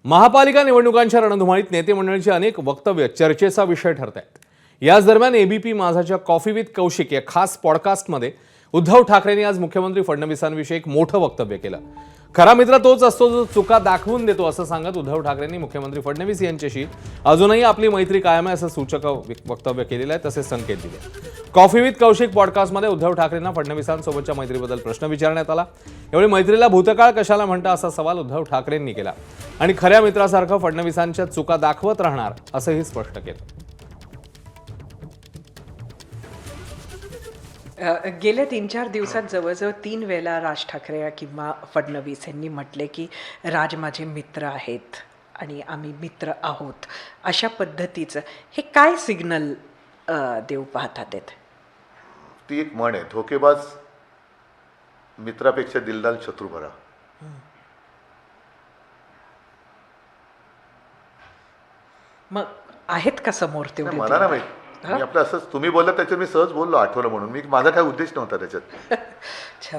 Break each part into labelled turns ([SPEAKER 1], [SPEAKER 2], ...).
[SPEAKER 1] महापालिका निवडणुकांच्या रणधुमाळीत नेते मंडळींची अनेक वक्तव्य चर्चेचा विषय ठरत आहेत। याच दरम्यान एबीपी माझाच्या कॉफी विथ कौशिक या खास पॉडकास्टमध्ये उद्धव ठाकरेंनी आज मुख्यमंत्री फडणवीसांविषयी एक मोठं वक्तव्य केलं। खरा मित्र तोच असतो जो चुका दाखवून देतो असं सांगत उद्धव ठाकरेंनी मुख्यमंत्री फडणवीस यांच्याशी अजूनही आपली मैत्री कायम आहे असं सूचक वक्तव्य केलेलं आहे, तसे संकेत दिले। कॉफी विथ कौशिक पॉडकास्टमध्ये उद्धव ठाकरेंना फडणवीसांसोबतच्या मैत्रीबद्दल प्रश्न विचारण्यात आला। यावेळी मैत्रीला भूतकाळ कशाला म्हणता असा सवाल उद्धव ठाकरेंनी केला आणि खऱ्या मित्रासारखं फडणवीसांच्या चुका दाखवत राहणार असंही स्पष्ट केलं।
[SPEAKER 2] गेल्या 3-4 दिवसात जवळजवळ 3 वेळेला राज ठाकरे किंवा फडणवीस यांनी म्हटले की राज माझे मित्र आहेत आणि आम्ही मित्र आहोत, अशा पद्धतीचं हे काय सिग्नल देऊ पाहतात?
[SPEAKER 3] ती एक म्हण आहे, धोकेबाज मित्रापेक्षा दिलदार शत्रू बरा।
[SPEAKER 2] मग आहेत का समोर तेवढे?
[SPEAKER 3] मला ना माहिती, मी आपलं असंच तुम्ही बोलला त्याच्यात मी सहज बोललो, आठवलं म्हणून। मी माझा काय उद्देश नव्हता त्याच्यात।
[SPEAKER 2] अच्छा,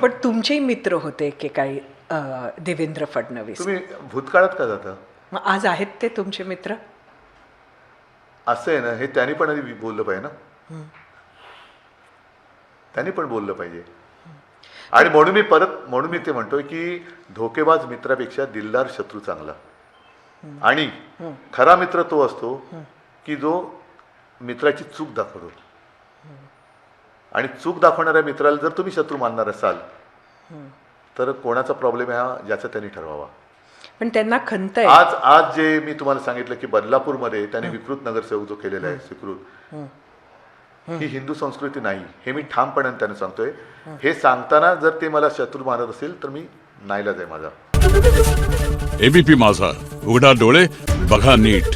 [SPEAKER 2] पण तुमचेही मित्र होते की काही देवेंद्र फडणवीस?
[SPEAKER 3] तुम्ही भूतकाळात का जाता?
[SPEAKER 2] मग आज आहेत ते तुमचे मित्र?
[SPEAKER 3] असं आहे ना, हे त्यांनी पण आधी बोललं पाहिजे ना, त्यांनी पण बोललं पाहिजे। आणि म्हणून मी ते म्हणतोय की धोकेबाज मित्रापेक्षा दिलदार शत्रू चांगला। आणि खरा मित्र तो असतो की जो मित्राची चूक दाखवतो। आणि चूक दाखवणाऱ्या मित्राला जर तुम्ही शत्रू मानणार असाल तर कोणाचा प्रॉब्लेम आहे हा ज्याचा त्यांनी ठरवावा।
[SPEAKER 2] पण त्यांना खंत आहे।
[SPEAKER 3] आज जे मी तुम्हाला सांगितलं की बदलापूरमध्ये त्यांनी विकृत नगरसेवक जो केलेला आहे, स्वीकृत, ही हिंदू संस्कृती नाही हे मी ठामपणे त्यांना सांगतोय। हे सांगताना जर ते मला शत्रू मानत असेल तर मी नाईलाज आहे माझा।
[SPEAKER 4] एबीपी माझा, उघडा डोळे बघा नीट।